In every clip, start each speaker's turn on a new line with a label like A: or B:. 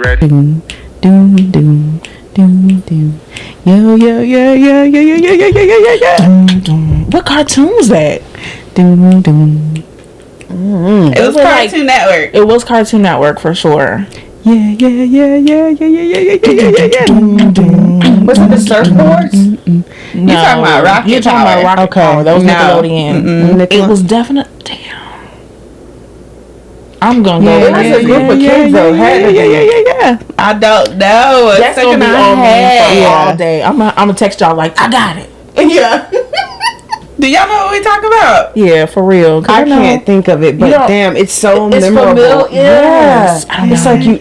A: ready?
B: Doom, doom, doom, doom, doom. Yo, yo, yo, yo, yo, yo, yo, yo, yo, yo, yo, yo. Doom, doom. What cartoon was that? Doom, doom.
C: It was Cartoon Network.
B: It was Cartoon Network for sure. Yeah, yeah, yeah, yeah, yeah, yeah, yeah, yeah, yeah, yeah, yeah. Doom, doom.
C: Was it the surfboards?
B: No,
C: You talking about Rocket
B: You're talking
C: Power.
B: about Rocket Power. That was Nickelodeon. It was definitely I'm gonna go.
C: It was a group of kids though.
B: Yeah.
C: I don't know.
B: That's gonna be on me for all day. I'm gonna text y'all like I got it.
C: Yeah. Do y'all know what we talk about?
B: Yeah, for real.
D: I can't think of it, but damn, it's so memorable.
B: Familiar. Yes. It's like you.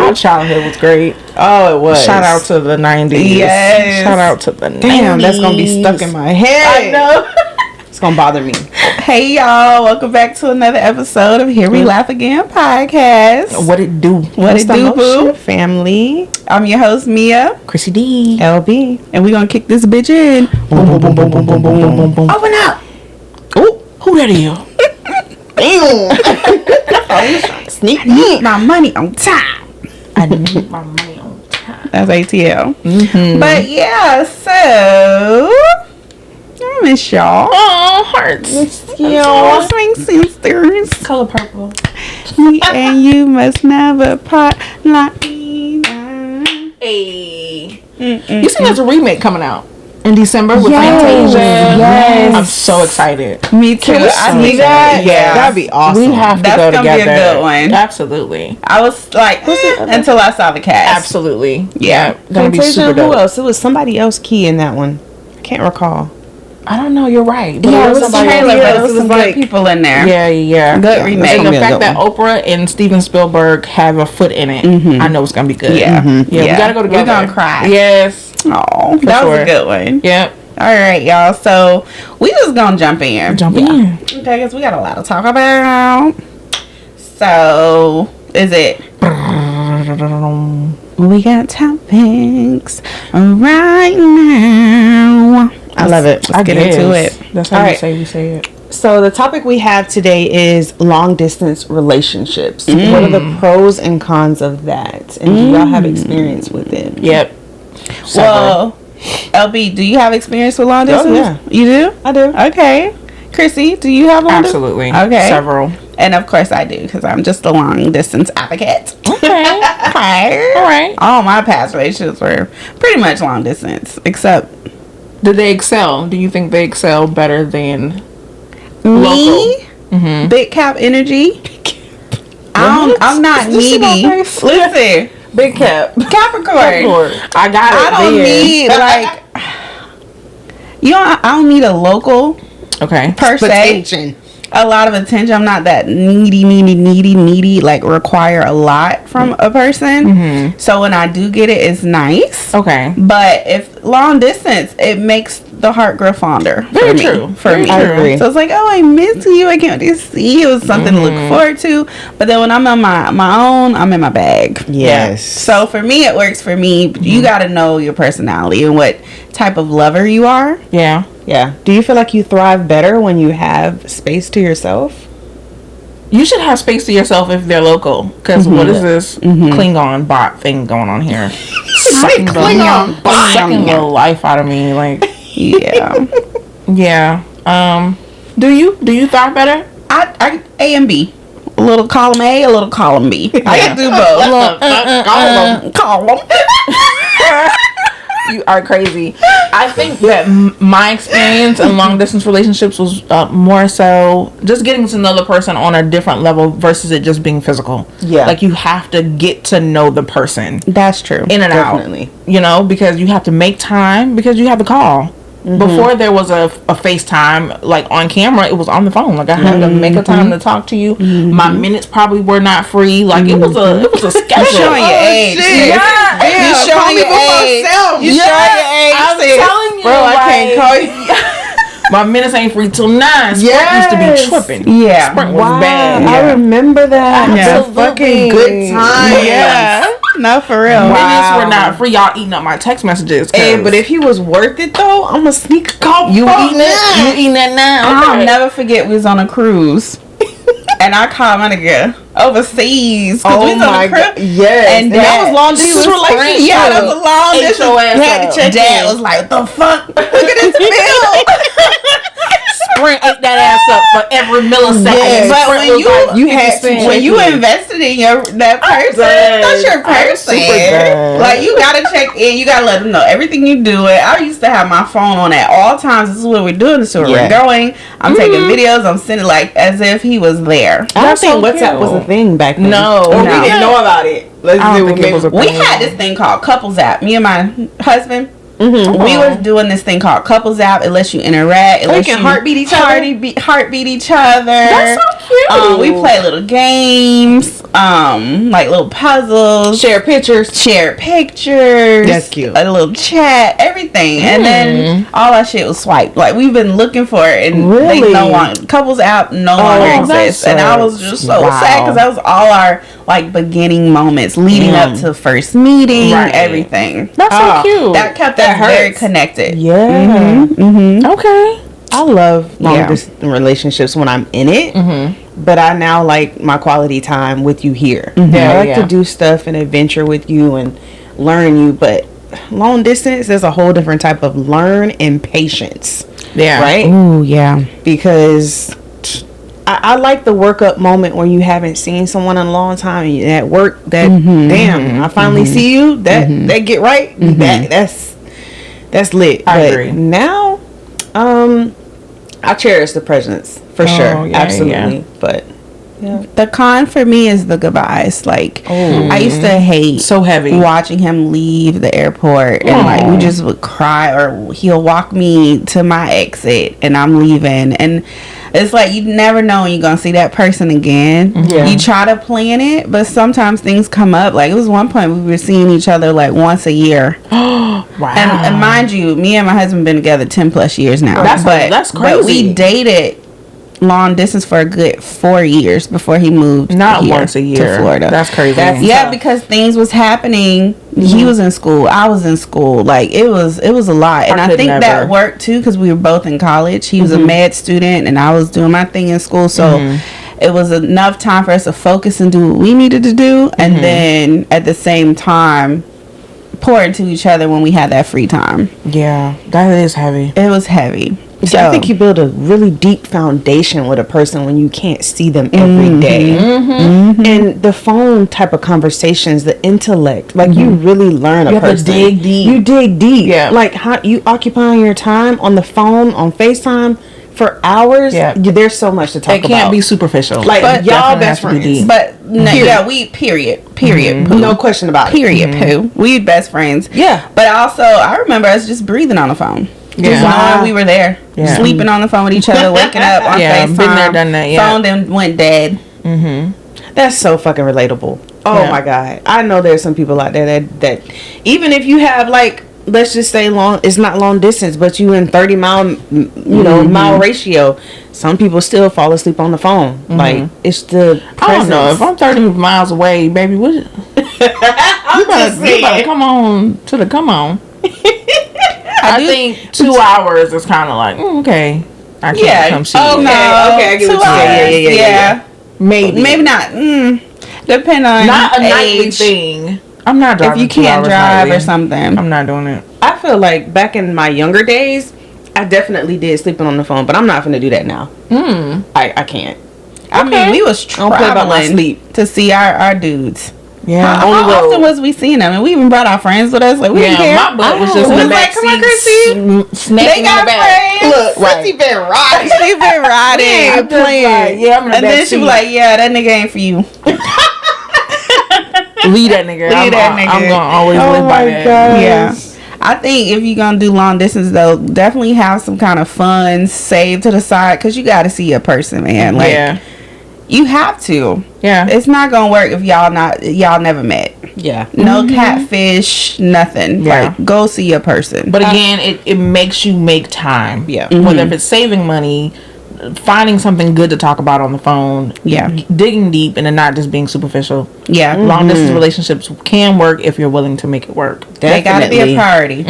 B: Our childhood was great.
D: Oh, it was.
B: Shout out to the 90s.
C: Yes.
B: Shout out to the 90s.
D: Damn, that's gonna be stuck in my head.
C: I know.
D: It's gonna bother me.
C: Hey y'all, welcome back to another episode of Here We Laugh Again podcast.
B: What it do?
C: What it do, boo?
D: Family.
C: I'm your host Mia,
B: Chrissy D,
D: LB,
C: and we gonna kick this bitch in.
B: Boom, boom, boom, boom, boom, boom, boom, boom, boom.
C: Open up.
B: Oh, who that is?
C: Damn. Sneak me my money on time.
B: I need my money on time.
C: That's ATL. But yeah, so I miss y'all.
B: Oh, hearts.
C: Y'all swing sisters.
B: Color purple.
C: Me and you must never part like me.
B: Hey. You see there's a remake coming out in December with
D: Yes.
B: Fantasia.
D: Yes.
B: I'm so excited.
C: Me too. I see that.
B: Yeah.
D: That'd be awesome.
B: We have to
C: That's
B: go
C: gonna
B: together.
C: be a good one.
B: Absolutely.
C: I was like, until I saw the cast.
B: Absolutely.
C: Yeah.
B: Gonna be
D: Fantasia,
B: super
D: who
B: dope.
D: else? It was somebody else key in that one. I can't recall.
B: I don't know. You're right.
C: Yeah, it was
B: somebody
C: trailer,
B: else.
C: but it was some
D: like-
C: good people in there.
B: Yeah.
C: Good remake.
B: And the
D: be a
B: fact
D: good
B: that Oprah and Steven Spielberg have a foot in it, I know it's gonna be good.
C: Yeah.
B: We gotta go together.
C: We're gonna cry.
B: Yes.
C: Oh, that was a good one.
B: Yep.
C: All right, y'all. So we just gonna jump in.
B: Jump in.
C: Okay, because we got a lot to talk about. So, is it? We got topics right now.
D: I love it.
C: Let's get into it.
B: That's how
D: All
B: we
D: right.
B: say it.
D: So the topic we have today is long distance relationships. What are the pros and cons of that? And do y'all have experience with it?
B: Yep.
C: Well, LB, do you have experience with long distance?
D: yeah.
C: You do?
D: I do.
C: Okay. Chrissy, do you have long
B: Absolutely.
C: Okay.
B: Several.
C: And of course I do, because I'm just a long distance advocate.
B: Okay.
C: Okay.
B: All right.
C: All my past relationships were pretty much long distance, except
B: Did they excel? Do you think they excel better than
C: me.
B: local?
C: Big cap energy. I'm not
B: Did you see my
C: needy.
B: face?
C: Listen,
B: Big cap.
C: Capricorn.
B: I got it.
C: I don't
B: then.
C: need like I don't need a local
B: Okay.
C: per se.
D: Attention.
C: A lot of attention. I'm not that needy. Like require a lot from a person. So when I do get it, it's nice.
B: Okay.
C: But if long distance, it makes the heart grow fonder.
B: Very
C: for me,
B: true.
C: For
B: Very
C: me,
B: true.
D: I agree.
C: So it's like, oh, I miss you. I can't wait to see you. It's something to look forward to. But then when I'm on my own, I'm in my bag.
D: Yes.
C: So for me, it works for me. But you got to know your personality and what type of lover you are.
B: Yeah.
D: Yeah. Do you feel like you thrive better when you have space to yourself?
B: You should have space to yourself if they're local. Because what is this Klingon bot thing going on here? Sucking the life out of me. Like,
C: Yeah.
B: yeah. Do you thrive better?
C: I A and B. A little column A, a little column B. I can do both. Column.
B: You are crazy. I think that my experience in long distance relationships was more so just getting to know the person on a different level versus it just being physical.
D: Yeah.
B: Like you have to get to know the person
C: That's true.
B: in and
D: Definitely.
B: out. You know, because you have to make time because you have to call. Before there was a FaceTime, like on camera, it was on the phone. Like I had to make a time to talk to you. My minutes probably were not free. Like it was a schedule.
C: You're showing your age.
B: Yeah.
C: You're showing your age. You're showing your age.
B: I'm
C: sis.
B: telling you,
C: Bro, I can't call you.
B: My minutes ain't free till 9. Sprint used to be tripping.
C: Yeah.
B: Sprint was bad.
D: I remember that.
C: Yeah.
D: It's a fucking good time.
C: Yeah. No, for real.
B: Minutes were not free. Y'all eating up my text messages.
D: Hey, but if he was worth it though, I'm gonna sneak a call.
B: you eating it, you eating that now.
C: I'll never forget we was on a cruise. And I called my nigga overseas.
D: Oh
C: we was on
D: my
C: the crib.
D: God. Yes.
C: And
D: that was long distance relationship.
C: Yeah, that was a long
B: Ate
C: distance.
B: your ass
C: You had to
B: up.
C: check Dad was like, "The fuck? Look at this bill."
B: Sprint ate that ass up for every millisecond.
C: Yes. But
B: Sprint
C: when
B: was like,
D: you had to-
B: 50
C: when you
B: cents.
C: invested in that person, that's your person. Like, you gotta check in. You gotta let them know everything you do. I used to have my phone on at all times. This is what we're doing. This is where we're going. I'm taking videos. I'm sending like as if he was there.
D: I don't think
B: so
D: WhatsApp
B: cute.
D: was a thing back then.
B: No,
D: Or
B: no.
D: we didn't know about it.
B: I don't think it was a
C: We
B: thing.
C: had this thing called Couples App. Me and my husband. We was doing this thing called Couples App. It lets you interact. It lets
D: can
C: you
D: heartbeat each other?
C: Heartbeat each other.
B: That's so cute.
C: We play little games, like little puzzles.
D: Share pictures.
C: Share pictures.
D: That's cute.
C: A little chat, everything. And then all that shit was swiped. Like, we've been looking for it, and
D: Really?
C: they no longer, Couples App no longer
B: that
C: exists. And I was just so sad because that was all our like beginning moments leading up to first meeting,
B: Right.
C: everything.
B: That's so cute.
C: That kept us very connected.
D: Yeah.
B: Okay.
D: I love long
C: Yeah.
D: distance relationships when I'm in it. But I now like my quality time with you here.
B: Yeah,
D: I like
B: yeah.
D: to do stuff and adventure with you and learn you. But long distance, there's a whole different type of learn and patience.
B: Yeah.
D: Right?
C: Ooh, yeah.
D: Because I like the work up moment when you haven't seen someone in a long time and at work that damn I finally see you that get right that's lit.
B: I
D: But
B: agree.
D: now I cherish the presence for sure,
B: yeah,
D: absolutely.
B: yeah.
D: But
C: The con for me is the goodbyes. Like, I used to hate
B: So heavy.
C: watching him leave the airport, and like we just would cry, or he'll walk me to my exit and I'm leaving, and it's like you never know when you're gonna see that person again.
D: Yeah.
C: You try to plan it, but sometimes things come up. Like, it was one point we were seeing each other like once a year.
B: Wow.
C: And mind you, me and my husband been together 10 plus years now.
B: That's
C: But we
B: crazy.
C: dated long distance for a good 4 years before he moved
B: Not
C: here
B: once a year.
C: to Florida.
B: That's crazy.
C: Yeah, because things was happening. He was in school, I was in school. Like, it was a lot. And I
B: could
C: think
B: never.
C: that worked too, because we were both in college. He was a med student and I was doing my thing in school, so it was enough time for us to focus and do what we needed to do, and then at the same time pour into each other when we had that free time.
B: Yeah, that is heavy.
C: It was heavy.
D: see, I think you build a really deep foundation with a person when you can't see them every day. And the phone type of conversations, the intellect, like you really learn a
B: You have to
D: person.
B: dig deep.
D: You dig deep.
B: Yeah.
D: Like how you occupying your time on the phone, on FaceTime for hours.
B: Yeah.
D: There's so much to talk
B: It
D: about.
B: can't be superficial.
D: Like,
B: But
D: y'all
B: definitely
D: best
B: has to be
D: friends.
B: deep.
C: But no, yeah, we period poo.
D: No question about it.
C: Period poo. We best friends.
D: Yeah.
C: But also, I remember us just breathing on the phone. Just
B: Yeah.
C: knowing we were there,
B: Yeah.
C: sleeping on the phone with each other, waking up on
B: Yeah,
C: FaceTime.
B: been there, done that, yeah.
C: Phone then went dead.
D: That's so fucking relatable. Oh
B: Yeah.
D: my god. I know there's some people out there that even if you have like, let's just say it's not long distance, but you in 30 mile mile ratio, some people still fall asleep on the phone. Like, it's the presence.
B: I don't know. If I'm 30 miles away, baby, what? You better come on to the come on. I think 2 hours is kind of like, okay. I can't come see you.
C: No,
D: Okay, I get
C: 2
D: what you're saying.
C: hours.
D: Yeah.
C: Maybe not. Depend on
B: Not a nightly
C: age.
B: thing. I'm not driving.
C: If you
B: 2
C: can't
B: hours
C: drive
B: nightly.
C: or something.
B: I'm not doing it.
D: I feel like back in my younger days, I definitely did sleeping on the phone, but I'm not gonna do that now. I can't.
C: I mean, we was
D: don't play about my
C: traveling
D: sleep.
C: to see our dudes.
B: Yeah.
C: How often was we seeing them? And we even brought our friends with us. Like, we didn't care.
B: my butt was just
C: We
B: in the
C: was
B: back
C: like, come on,
B: seat,
C: Chrissy.
B: snaking
C: They
B: in
C: got
B: the back.
C: friends.
D: Look,
B: Right.
D: been riding.
C: She been riding,
B: I'm just like, yeah, I'm in the
C: and
B: back
C: then she
B: seat.
C: was like, "Yeah, that nigga ain't for you."
B: Leave that nigga.
C: Leave that nigga.
B: I'm gonna always live by that.
C: Yeah. I think if you're gonna do long distance though, definitely have some kind of funds saved to the side, because you got to see a person, man. Like,
B: Yeah.
C: you have to.
B: Yeah.
C: It's not gonna work if y'all never met.
D: Yeah.
C: No catfish, nothing.
B: Yeah.
C: Like, go see a person.
B: But again, it makes you make time.
D: Yeah.
B: Whether if it's saving money, finding something good to talk about on the phone.
C: Yeah.
B: Digging deep and then not just being superficial.
C: yeah,
B: Long distance relationships can work if you're willing to make it work.
C: they gotta be a priority.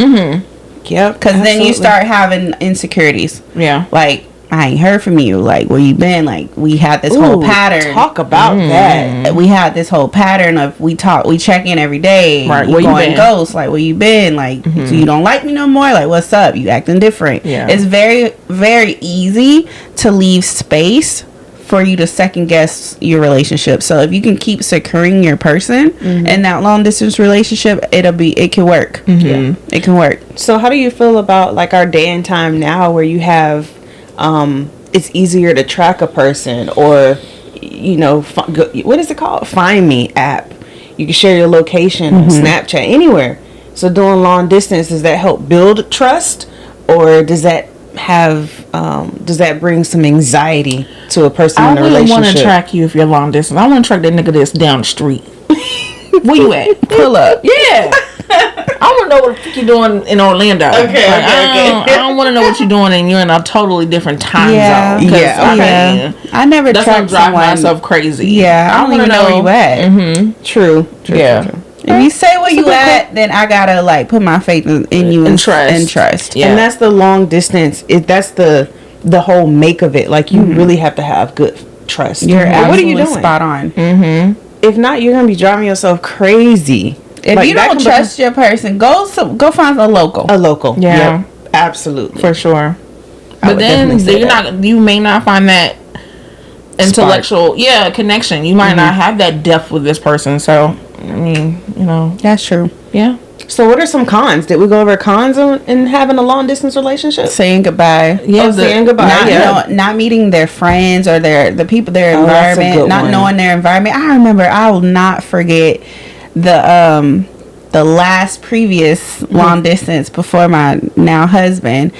D: Yep.
C: Because then you
D: absolutely.
C: start having insecurities.
B: Yeah.
C: Like, I ain't heard from you. Like, where you been? Like, we had this whole pattern.
D: Talk about that.
C: We had this whole pattern of we check in every day.
B: Right,
C: You
B: where you
C: going
B: been?
C: ghost. Like, where you been? Like, so you don't like me no more? Like, what's up? You acting different.
B: Yeah.
C: It's very, very easy to leave space for you to second guess your relationship. So if you can keep securing your person in that long distance relationship, it can work. Yeah, it can work.
D: So how do you feel about like our day and time now where you have it's easier to track a person, or what is it called, Find Me app? You can share your location on Snapchat, anywhere. So doing long distance, does that help build trust, or does that bring some anxiety to a person in a relationship?
B: I wouldn't want to track you if you're long distance. I want to track that nigga that's down the street. Where you at?
C: Pull up.
B: Yeah. I want to know what the fuck you're doing in Orlando.
D: Okay.
B: I don't want to know what you're doing, and you're in a totally different time zone.
C: Yeah. I never
B: That's gonna
C: tracked
B: drive
C: someone.
B: myself crazy.
C: Yeah, I don't even know where you at.
D: True.
B: Yeah.
C: If you say where you at, then I gotta like put my faith in you
B: And trust.
C: And trust.
B: Yeah.
D: And that's the long distance. That's the whole make of it. Like, you really have to have good trust.
C: You're
D: Like, what are you
C: absolutely
D: doing?
C: spot on.
D: If not, you're gonna be driving yourself crazy.
C: If
D: Like,
C: you
D: that
C: don't
D: can
C: trust your person, go find a local.
D: become a local.
B: Yeah.
D: Yep. Absolutely.
B: For sure.
D: I
B: But
D: would
B: then
D: definitely say
B: you may not find that intellectual connection. You might not have that depth with this person. So I mean,
C: That's true.
B: yeah.
D: So what are some cons? Did we go over cons in having a long distance relationship?
C: Saying goodbye.
B: Yeah,
D: Saying goodbye.
C: Not meeting their friends or the people, their
D: that's a
C: environment,
D: good
C: not
D: one.
C: knowing their environment. I remember, I will not forget the last previous long distance before my now husband.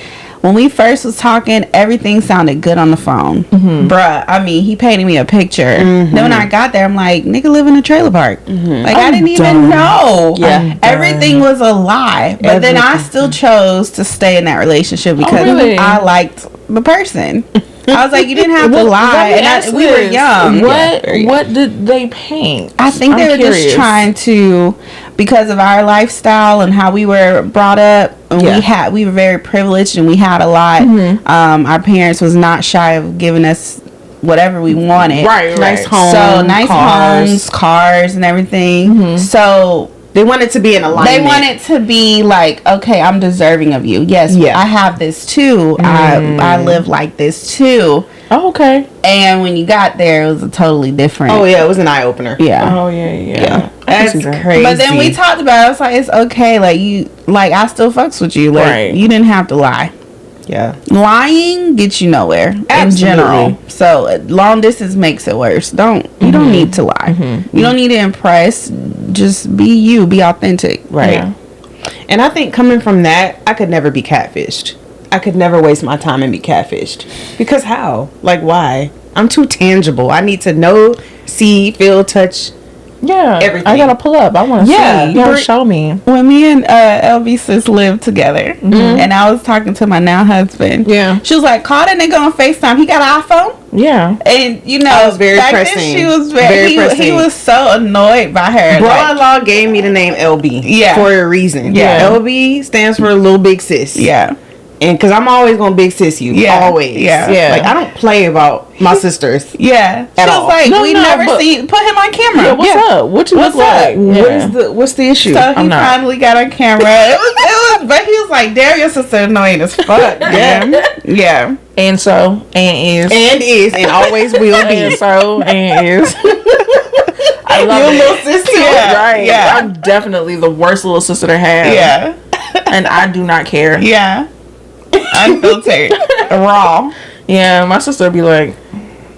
C: When we first was talking, everything sounded good on the phone. Bruh, I mean, he painted me a picture. Then when I got there, I'm like, nigga live in a trailer park. Like, I didn't even know.
D: Yeah.
C: Everything was a lie. But then I still chose to stay in that relationship because
B: really?
C: I liked the person. I was like, you didn't have to lie. And we were young.
B: What did they paint?
C: I think they were just trying to, because of our lifestyle and how we were brought up, and we were very privileged and we had a lot. Our parents was not shy of giving us whatever we wanted.
B: Right.
D: Nice home.
C: So nice
D: cars.
C: homes, cars, and everything. So
D: They want it to be in alignment.
C: they want it to be like, okay, I'm deserving of you. Yes, I have this too. I live like this too.
B: Oh, okay.
C: And when you got there, it was a totally different.
D: Oh yeah, it was an eye opener.
C: Yeah.
B: Oh yeah.
D: That's crazy.
C: But then we talked about it. I was like, it's okay. Like I still fucks with you. Like,
B: Right.
C: you didn't have to lie.
D: Yeah.
C: Lying gets you nowhere in general. So long distance makes it worse. You don't need to lie. You don't need to impress. Just be you. Be authentic.
D: Right.
B: Yeah.
D: And I think coming from that, I could never be catfished. I could never waste my time and be catfished. Because how? Like, why? I'm too tangible. I need to know, see, feel, touch.
B: Yeah.
D: Everything.
B: I gotta pull up. I want to see. You gotta show me.
C: When me and Sis lived together, and I was talking to my now husband, she was like, "Call that nigga on FaceTime. He got an iPhone."
B: Yeah.
C: And
D: I was very
C: back
D: pressing.
C: then she was
D: Very
C: he
D: pressing.
C: was so annoyed by her.
D: Brother-in-law gave me the name LB.
C: Yeah.
D: For a reason.
C: Yeah.
D: LB stands for Little Big Sis.
C: Yeah.
D: And because I'm always going to big sis you.
C: Yeah.
D: Always.
C: Yeah.
D: Like, I don't play about my sisters.
C: Yeah. She
D: At
C: was
D: all.
C: like,
B: No,
C: we
B: no,
C: never
B: but-
C: seen, put him on camera.
B: Yeah. What's up? What you
C: What's
B: look like?
C: up?
D: What's the issue?
C: So he
B: I'm not.
C: finally got on camera. But he was like, damn, your sister annoying as fuck. Yeah.
B: And so, and is.
D: And always will be.
B: And so, and is. I love
D: Your
B: it.
D: little sister.
C: Yeah.
B: Right.
C: Yeah.
B: I'm definitely the worst little sister to have.
C: Yeah.
B: And I do not care.
C: Yeah. Unfiltered. Raw.
B: Yeah, my sister would be like,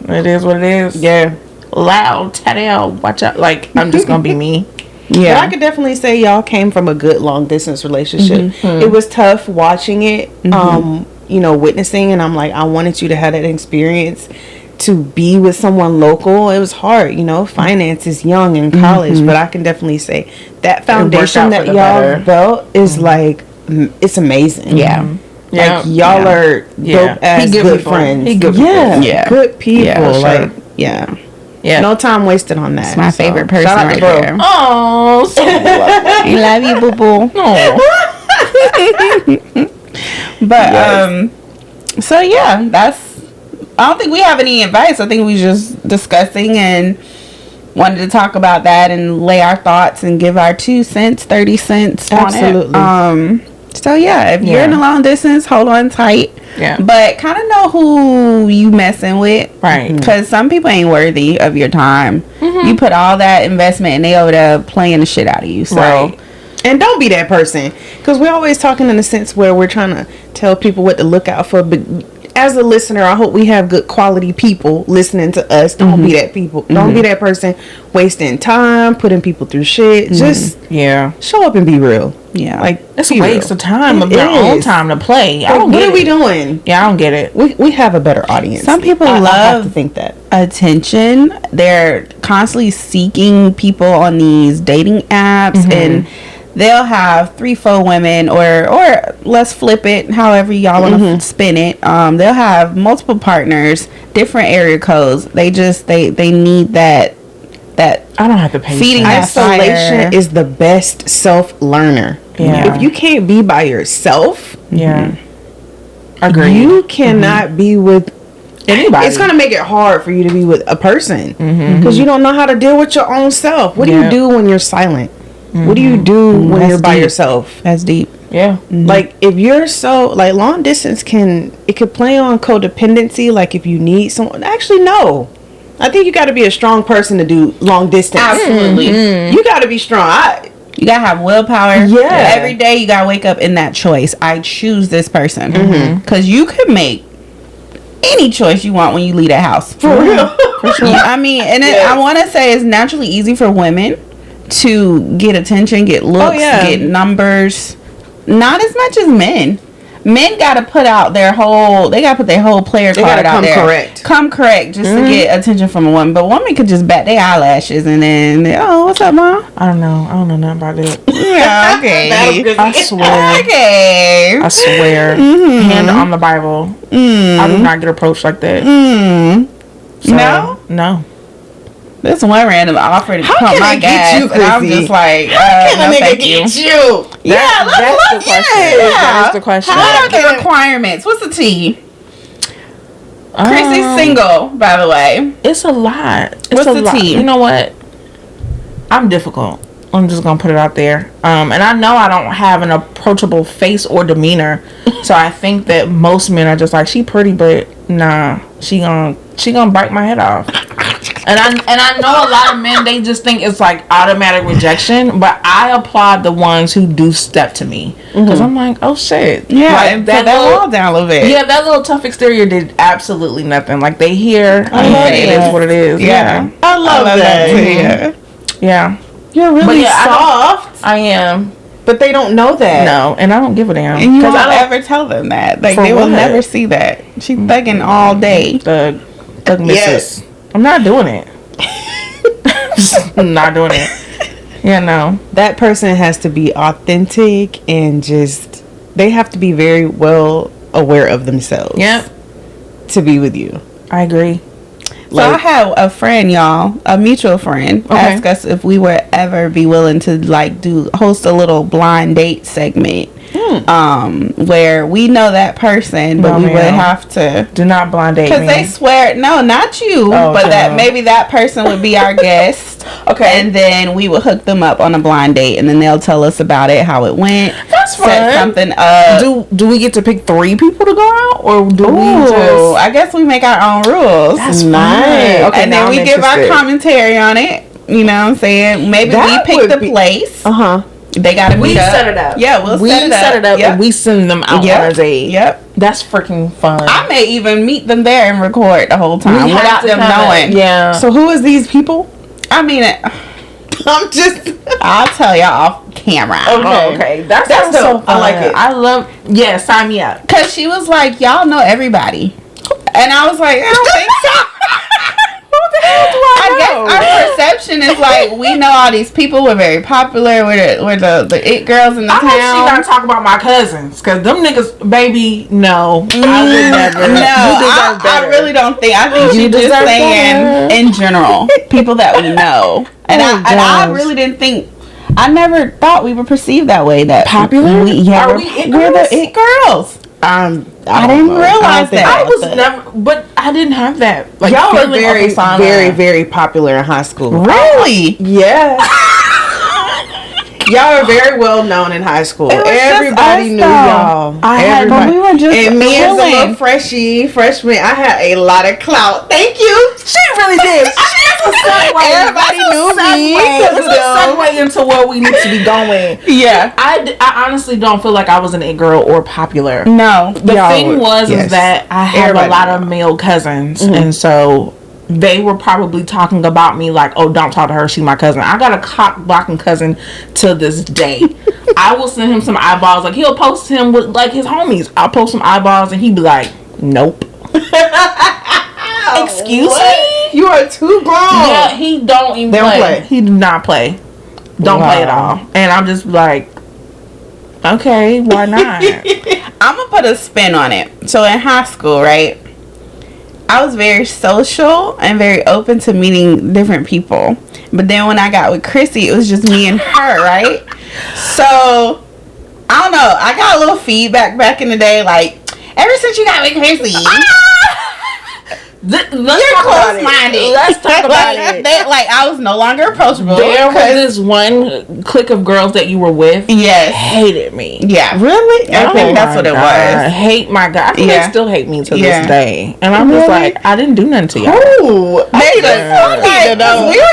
B: it is what it is.
D: Yeah.
B: Loud, tattle, watch out. Like, I'm just gonna be me.
D: But I could definitely say y'all came from a good long distance relationship. It was tough watching it, witnessing, and I'm like, I wanted you to have that experience to be with someone local. It was hard, finance is young in college, but I can definitely say that foundation
B: out
D: that
B: for the
D: y'all
B: better.
D: built is like, it's amazing.
C: Yeah.
B: Yeah.
D: Like, y'all are dope as good
B: people.
D: friends.
B: He good people.
C: Yeah.
D: Good people.
C: Yeah, for sure.
D: Like, yeah.
B: Yeah.
D: No time wasted on that.
C: It's my favorite person
D: shout out
C: right
D: to bro.
C: there.
B: Oh, so lovely.
C: I love you, boo boo.
B: Oh.
C: But so yeah, I don't think we have any advice. I think we just discussing and wanted to talk about that and lay our thoughts and give our 2 cents, 30 cents
D: Absolutely.
C: on it. So yeah, if you're in a long distance, hold on tight.
B: Yeah.
C: But kind of know who you messing with.
B: Right.
C: Because some people ain't worthy of your time. You put all that investment and they over there playing the shit out of you. So.
B: Right.
D: And don't be that person. Because we're always talking in a sense where we're trying to tell people what to look out for. But as a listener, I hope we have good quality people listening to us. Don't be that people. Don't be that person wasting time, putting people through shit. Just show up and be real.
C: Yeah.
D: Like,
B: it's a waste of time, of their own time to play. I don't
D: what
B: get
D: are we
B: it.
D: doing?
B: Yeah, I don't get it.
D: We have a better audience.
C: Some people
D: I have
C: love
D: to think that.
C: attention. They're constantly seeking people on these dating apps and they'll have 3-4 women or let's flip it however y'all want to spin it. They'll have multiple partners, different area codes. They need that
B: I don't have to pay.
C: feeding that
D: Isolation
C: fire.
D: is the best self-learner.
B: Yeah.
D: If you can't be by yourself,
B: Agreed.
D: you cannot be with
B: Anybody.
D: It's gonna make it hard for you to be with a person because you don't know how to deal with your own self. What do you do when you're silent? What do you do when
C: That's
D: you're by
C: deep.
D: yourself?
C: That's deep.
B: Yeah.
D: Like if you're so like long distance could play on codependency. Like if you need someone, actually no. I think you got to be a strong person to do long distance.
C: Absolutely.
D: You got to be strong.
C: You gotta have willpower.
D: Yeah.
C: Every day you gotta wake up in that choice. I choose this person because you could make any choice you want when you leave that house.
D: For real.
C: For sure. I mean, and I want to say it's naturally easy for women to get attention, get looks, get numbers. Not as much as men. Men got to put out their whole. They got to put their whole player card out there. Come correct, just to get attention from a woman. But women could just bat their eyelashes and then, oh, what's up, mom?
B: I don't know nothing about it.
C: Yeah, okay.
B: I swear.
C: Okay.
B: I swear. Hand on the Bible. I do not get approached like that. So,
C: No?
B: No.
C: This one random offer to pump my gas,
D: you,
C: and I'm
D: Chrissy?
C: just like,
D: Can a
C: no,
D: nigga
C: thank
D: get
C: you.
D: you?
C: Yeah,
B: That's the question. That is the question.
C: What are the requirements? What's the T? Chrissy's single, by the way.
B: It's a lot. It's
C: What's
B: a
C: the
B: lot.
C: T?
B: You know what? I'm difficult. I'm just gonna put it out there. And I know I don't have an approachable face or demeanor, so I think that most men are just like, she pretty, but nah, she gonna bite my head off. And I know a lot of men, they just think it's like automatic rejection, but I applaud the ones who do step to me because I'm like, oh shit,
C: Yeah,
B: like,
C: and that wall down a little bit.
B: Yeah, that little tough exterior did absolutely nothing. Like they hear, it is what it is.
C: Yeah.
D: I love that.
C: too.
B: Yeah.
D: You're really
B: But
D: soft,
B: I am.
D: but they don't know that.
B: No, and I don't give a damn.
C: And you
B: I
C: won't
B: don't
C: ever tell them that. Like,
B: For
C: they will
B: what?
C: never see that. She thugging all day.
B: thug missus.
D: Yes.
B: I'm not doing it. I'm not doing it. Yeah, no.
D: That person has to be authentic and just they have to be very well aware of themselves.
B: Yep.
D: To be with you.
B: I agree.
C: So I have a friend, y'all, a mutual friend, ask us if we would ever be willing to like host a little blind date segment, where we know that person, but we would have to
B: do not blind date
C: because they swear not you, but that maybe that person would be our guest. Okay, and then we would hook them up on a blind date, and then they'll tell us about it, how it went.
B: That's fun.
C: Set something up.
B: Do we get to pick 3 people to go out, or do we just?
C: I guess we make our own rules.
B: That's
D: nice.
B: Okay,
C: And then we give our commentary on it. You know what I'm saying? Maybe
D: That
C: we pick the
D: would be-
C: place.
D: Uh-huh.
C: They gotta meet up.
B: set it up.
C: Yeah, we'll set it up.
B: and we send them out on a date.
C: Yep.
B: That's freaking fun.
C: I may even meet them there and record the whole time without them knowing.
B: Yeah.
D: So who is these people?
C: I mean,
D: I'm just
C: I'll tell y'all off camera.
B: Okay. That's
D: dope.
B: so fun.
D: I like it.
B: I love. Yeah, sign me up.
C: Cause she was like, y'all know everybody, and I was like, I don't think so. I guess our perception is like we know all these people. We're very popular. We're the it girls in the
B: I
C: town.
B: hope she not talk about my cousins, cause them niggas, baby, no, I would never.
C: No,
B: You deserve
C: I
B: better.
C: really don't think. I think
B: You
C: she's just
B: deserve
C: saying
B: better.
C: in general, people that we know, and I really didn't think. I never thought we were perceived that way. That
B: Popular?
C: we're
B: Are we it
C: the
B: girls?
C: it girls.
D: I
C: didn't realize that.
B: I was never, but I didn't have that. Like,
D: y'all were
B: feeling
D: very,
B: of persona.
D: very, very popular in high school.
C: Really?
D: Yeah. Y'all are very well known in high school.
C: It was
D: Everybody
C: just us,
D: knew
C: though.
D: y'all.
C: But we were just
D: and me as a little
C: chilling.
D: freshman, I had a lot of clout. Thank you.
B: She really did.
D: Everybody knew me.
B: It's a segue into where we need to be going.
C: Yeah.
B: I honestly don't feel like I was an it girl or popular.
C: No.
B: The thing was is that I have
C: Everybody
B: a lot of male cousins, and so they were probably talking about me like, oh, don't talk to her, she's my cousin. I got a cock blocking cousin to this day. I will send him some eyeballs. Like, he'll post him with like his homies. I'll post some eyeballs and he'd be like, nope. Excuse me?
D: You are too grown.
B: Yeah, he don't even play. He do not play. Don't play at all. And I'm just like, okay, why not?
C: I'm gonna put a spin on it. So in high school, right, I was very social and very open to meeting different people. But then when I got with Chrissy, it was just me and her, right? So I don't know. I got a little feedback back in the day, like, ever since you got with Chrissy,
B: Let's
C: you're
B: talk about
C: close-minded.
B: it. Let's talk about it.
C: Like, I was no longer approachable.
B: There was this one clique of girls that you were with.
C: Yes.
B: Hated me.
C: Yeah. Really? I think that's what it was.
B: Hate my God. I think they still hate me to this day. And I'm just like, I didn't do nothing to y'all.
C: Ooh, we were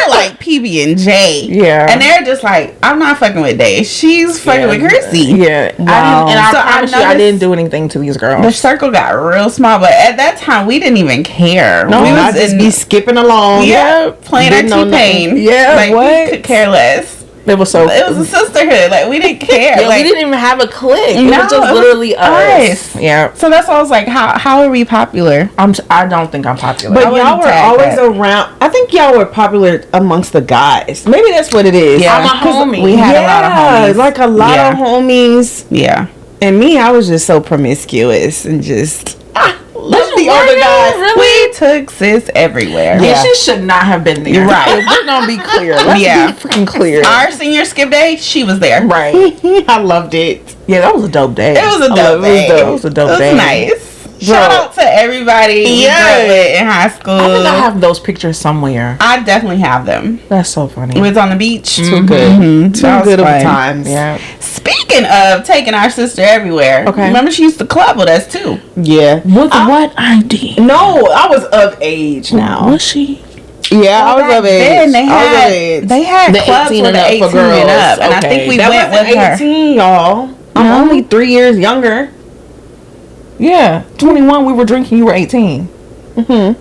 C: like PB and J.
B: Yeah.
C: And they're just like, I'm not fucking with Day. She's fucking with Chrissy.
B: Yeah.
C: Wow.
B: I promise you, I didn't do anything to these girls.
C: The circle got real small, but at that time we didn't even care.
B: No,
C: we
D: I just be skipping along.
C: Yeah, playing our T-Pain.
B: Yeah,
C: like
B: what?
C: we could care less.
B: It was so.
C: It was a sisterhood. Like, we didn't care.
B: Yeah,
C: like,
B: we didn't even have a clique. It
C: No,
B: was just
C: it was
B: literally us. Yeah.
C: So that's why I was like, how are we popular?
B: I don't think I'm popular.
D: But
C: I wouldn't
D: y'all were
C: tag
D: always
C: that.
D: around. I think y'all were popular amongst the guys. Maybe that's what it is.
C: Yeah,
B: I'm a
D: 'Cause
B: homie.
C: we had a lot of homies.
D: like a lot
C: Yeah.
D: of homies.
C: Yeah.
D: And me, I was just so promiscuous and just love the
B: Were
D: older
B: you?
D: guys.
B: Really?
C: We took sis everywhere.
B: Yeah, she should not have been there.
C: Right.
B: If we're gonna be clear. Let's
C: Yeah.
B: be freaking clear.
C: Our senior skip day, she was there.
B: Right.
D: I loved it.
B: Yeah, that was a dope day.
C: It was a dope day.
B: It was a dope day.
C: Nice. Shout out to everybody we
B: Yes.
C: grew up with in high school.
B: I think I have those pictures somewhere.
C: I definitely have them.
B: That's so funny.
C: We was on the beach.
D: Too good. Too
C: That was
D: good of
C: fun.
D: times.
B: Yeah.
C: Speaking of taking our sister everywhere,
B: Okay.
C: remember she used to club with us too.
D: Yeah.
B: With what ID?
D: No, I was of age now.
B: Was she?
D: Yeah, I was
C: Back
D: of age.
C: then,
D: I was of age.
C: they had
B: The
C: clubs
B: 18
C: for
B: and
C: the
B: up for
C: 18 and
B: girls.
C: up, and I
B: Okay.
C: think we
D: That
C: went
D: wasn't
C: with her.
D: 18, y'all. I'm
C: No?
D: only 3 years younger.
B: Yeah. 21, we were drinking, you were 18.
C: You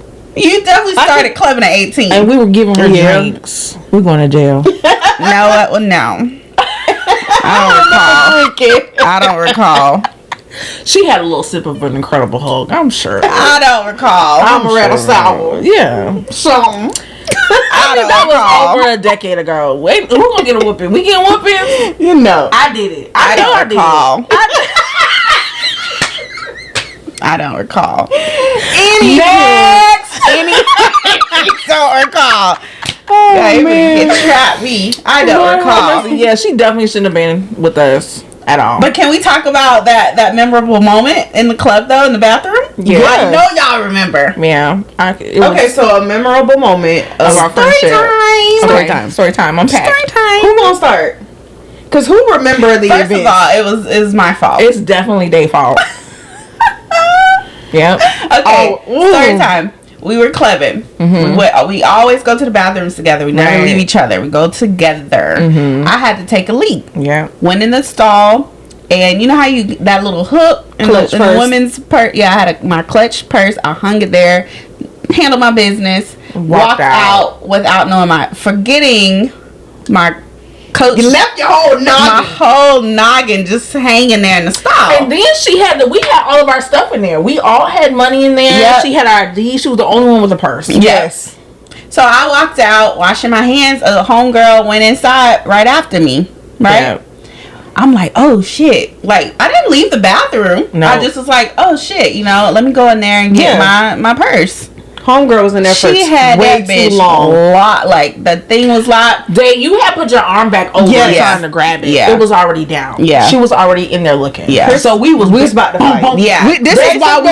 C: definitely started clubbing at 18.
B: And we were giving her
D: Yeah.
B: drinks. We're going to jail.
C: No, well, no. I don't recall. I don't recall.
B: She had a little sip of an Incredible Hulk, I'm sure.
C: I don't recall.
D: I'm a rattle sour.
B: Yeah.
D: Something.
C: I don't
B: That
C: recall.
B: was over a decade ago. Wait, who gonna get a whooping? We get whooping?
D: You know.
B: I did it.
C: I
B: know
C: don't recall.
B: I did it.
C: I don't recall.
B: Next.
C: Don't recall.
D: Oh,
C: Yeah,
D: man.
C: you trap me. I don't recall.
B: Yeah, she definitely shouldn't have been with us at all.
C: But can we talk about that memorable moment in the club though, in the bathroom?
B: Yeah.
C: I know y'all remember.
B: Yeah. It was
D: Okay, so a memorable moment
B: of our friendship.
C: Story
B: Okay, Story time. Unpack.
D: Who gonna start? Cause who remember the
C: First
D: event?
C: of all, it was my fault.
B: It's definitely their fault. Yep.
C: Okay,
D: Oh,
C: story time. We were clubbing. We always go to the bathrooms together. We never
B: Right.
C: leave each other. We go together. I had to take a leak.
B: Yeah.
C: Went in the stall, and you know how you that little hook in
D: Clutch
C: the
D: purse.
C: women's purse. Yeah, I had my clutch purse. I hung it there. Handled my business. Walked out without knowing forgetting my coach.
D: You left your whole
C: my
D: noggin.
C: whole noggin just hanging there in the stall.
B: And then we had all of our stuff in there. We all had money in there.
C: Yep.
B: She had our ID. She was the only one with a purse.
C: Yes. So I walked out, washing my hands. A homegirl went inside right after me. Right?
B: Yeah.
C: I'm like, oh shit. Like, I didn't leave the bathroom.
B: No.
C: I just was like, oh shit, let me go in there and get my purse.
D: Homegirl was in there for
C: She had
D: way
C: that bitch
D: too long.
C: like the thing was locked.
B: You had put your arm back over trying to grab it.
C: Yeah.
B: It was already down.
C: Yeah.
B: She was already in there looking.
C: Yeah.
B: So we was
D: about to fight.
C: Yeah.
D: This is why we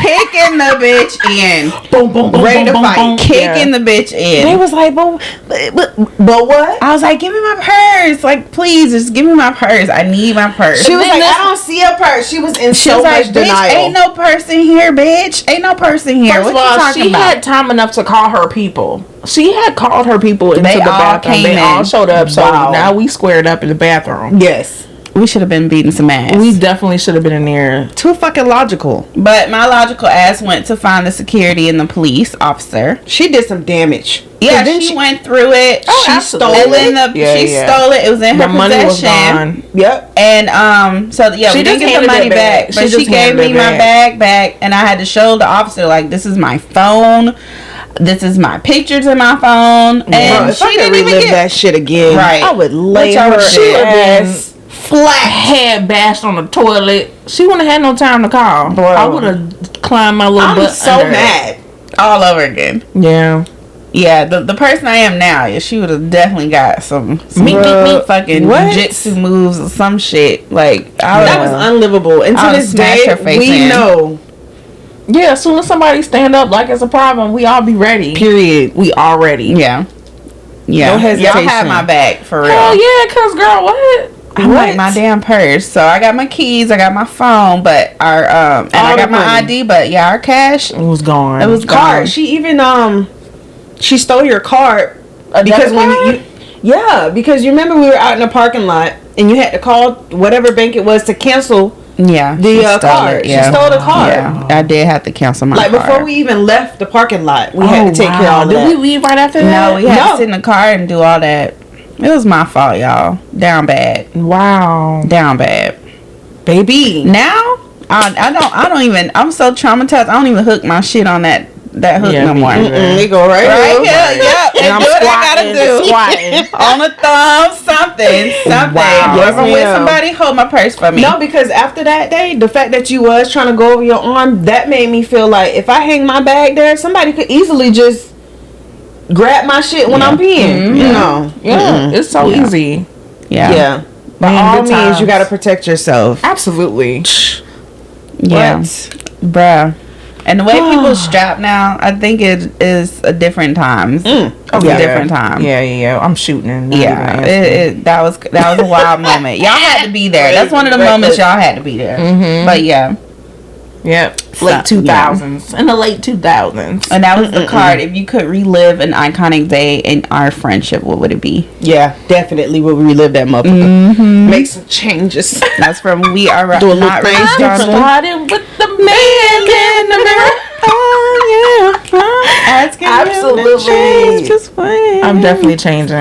C: kicking the bitch in.
B: boom, boom, boom,
C: Ready to
B: boom,
C: fight.
B: boom, boom.
C: Kicking the bitch in.
D: They was like, but what?
C: I was like, give me my purse. Like, please, just give me my purse. I need my purse.
D: She was like, I don't see a purse. She was in so much
C: bitch,
D: denial.
C: ain't no purse in here, bitch. Ain't no purse in here.
B: First
C: What
B: of
C: you
B: all,
C: talking
B: she
C: about?
B: had time enough to call her people. She had called her people into
C: They
B: the
C: all
B: bathroom.
C: came
B: They all
C: in.
B: showed up. So
C: Wow.
B: now we squared up in the bathroom.
D: Yes.
C: We should have been beating some ass.
B: We definitely should have been in there.
D: Too fucking logical.
C: But my logical ass went to find the security and the police officer.
D: She did some damage.
C: Yeah,
D: then
C: she went through it.
B: Oh,
C: She
B: absolutely.
C: stole it.
B: Yeah,
C: She
B: yeah.
C: stole it. It was in
B: The
C: her
B: money was
C: possession.
B: gone.
D: Yep.
C: And so yeah,
B: She
C: we didn't
B: just
C: get the
B: handed
C: money
B: it back.
C: back, but
B: She
C: she
B: just
C: gave
B: handed
C: me
B: it
C: my bag back, and I had to show the officer like, this is my phone, this is my pictures in my phone, and
D: Bro, if
C: she
D: I could
C: didn't even
D: relive
C: get
D: that shit again,
C: Right.
D: I would lay
C: Which I
D: her
C: would
B: She would have
D: ass
B: been
D: flat.
B: head bashed on the toilet. She wouldn't have had no time to call.
D: Bro.
B: I would have climbed my little
D: I'm
B: butt
D: so
B: under it.
D: mad.
C: all over again.
B: Yeah.
C: Yeah, the person I am now, yeah, she would have definitely got some
B: Me,
C: fucking
D: what?
C: jitsu moves or some shit. Like
D: That was unlivable. And
C: I
D: to
C: would've
D: this
C: smashed
D: day,
C: her face
D: we
C: in.
D: know.
B: Yeah, as soon as somebody stand up like it's a problem, we all be ready.
D: Period.
B: We all ready.
C: yeah. Yeah.
D: No hesitation.
C: Y'all had my back for real.
B: Hell yeah, cause girl, what?
C: I'm like my damn purse. So I got my keys, I got my phone, but our and I
D: All
C: got
D: the
C: my
D: money.
C: ID, but yeah, our cash
B: It was gone.
C: it was
D: Card.
C: gone.
D: She even she stole your card because
B: debit
D: when
B: card?
D: because you remember we were out in the parking lot and you had to call whatever bank it was to cancel
C: Yeah,
D: the
C: she stole
D: card.
C: it, yeah.
D: She stole the card.
C: Yeah, I did have to cancel my
D: Like
C: card.
D: before we even left the parking lot, we had to take care of all
B: Did
D: that.
B: we leave right after that?
C: No, we had
D: No.
C: to sit in the car and do all that. It was my fault, y'all. Down bad.
B: Wow.
C: Down bad.
D: Baby.
C: Now I don't even. I'm so traumatized. I don't even hook my shit on that hook
B: Yeah,
C: no
B: me
C: more.
B: either.
D: They go right
C: Right
D: here.
C: here, yep. And
B: I'm
C: do what I
B: squatting,
C: gotta do.
B: squatting.
C: On the thumb, something.
B: Wow.
C: If I'm with
D: Yes, ma'am.
C: somebody, hold my purse for me.
D: No, because after that day, the fact that you was trying to go over your arm, that made me feel like if I hang my bag there, somebody could easily just grab my shit when I'm peeing. You know.
B: Yeah, it's so
C: Yeah.
B: easy.
C: Yeah.
D: Yeah. By
B: Man,
D: all
B: good
D: means,
B: times.
D: you gotta protect yourself.
B: Absolutely.
C: Yeah.
D: What?
C: Bruh. And the way people strap now, I think it is a different times. It's a different time.
B: Yeah. I'm shooting. And not
C: Yeah,
B: even
C: that was a wild moment. Y'all had to be there. That's one of the moments y'all had to be there. But yeah,
B: Yep.
C: So,
B: Late 2000s. In the late 2000s.
C: and that was the card. If you could relive an iconic day in our friendship, what would it be?
D: Yeah, definitely will relive that motherfucker. Make some changes.
C: That's from We Are
D: Do a little
C: Not
D: thing.
C: Raised on.
B: Started with the man in the mirror.
C: Oh yeah, asking
B: Absolutely.
C: you to change just when.
B: I'm definitely changing.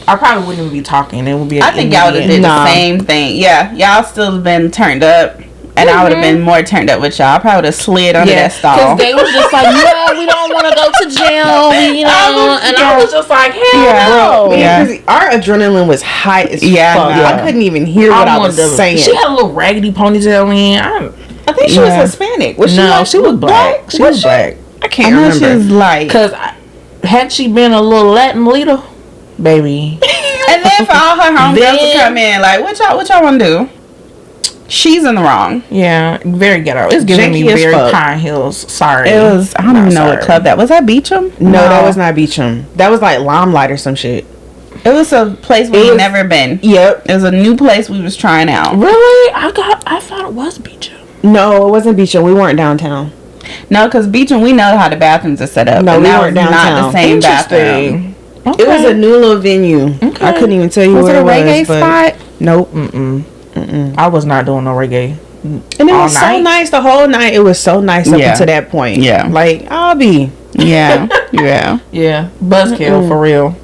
B: I probably wouldn't even be talking. It would be.
C: I think y'all would have did the same thing. Yeah, y'all still have been turned up, and I would have been more turned up with y'all. I probably would have slid under that stall.
B: Because they was just like, no, we don't want to go to jail, you know. And I was just like, hell no.
C: Yeah.
D: Because our adrenaline was high as
C: Yeah,
D: fuck.
C: no.
D: I couldn't even hear what I was saying.
B: She had a little raggedy ponytail in.
D: I think she was Hispanic. Was she
B: No,
D: like,
B: she was black. She was black.
D: I can't
C: I know
D: remember.
C: she was like.
B: Because had she been a little Latin leader, baby.
C: And then for all her homegirls to
B: Then-
C: come in, like, what y'all want to do? She's in the wrong.
B: Yeah, very ghetto. It's giving me
D: Janky as
B: very
D: fuck.
B: Pine Hills. Sorry.
C: It was, I don't even know what club that was. That Beecham?
D: No, that was not Beecham. That was like Limelight or some shit.
C: It was a place we
D: was-
C: never been.
D: Yep.
C: It was a new place we was trying out.
B: Really? I thought it was Beecham.
D: No, it wasn't Beecham. We weren't downtown.
C: No, because Beecham, we know how the bathrooms are set up.
D: No,
C: and
D: we
C: that
D: weren't
C: was not
D: downtown.
C: the same bathroom.
B: Okay.
D: It was a new little venue.
B: Okay.
D: I couldn't even tell you
C: Was
D: where
C: it a
D: it was.
C: reggae
D: but
C: spot?
D: Nope.
B: I was not doing no reggae.
D: And it
B: All
D: was so
B: night?
D: nice the whole night. It was so nice up
C: Yeah.
D: until that point.
C: Yeah.
D: Like, I'll be.
C: Yeah, yeah.
B: Yeah, buzzkill for real.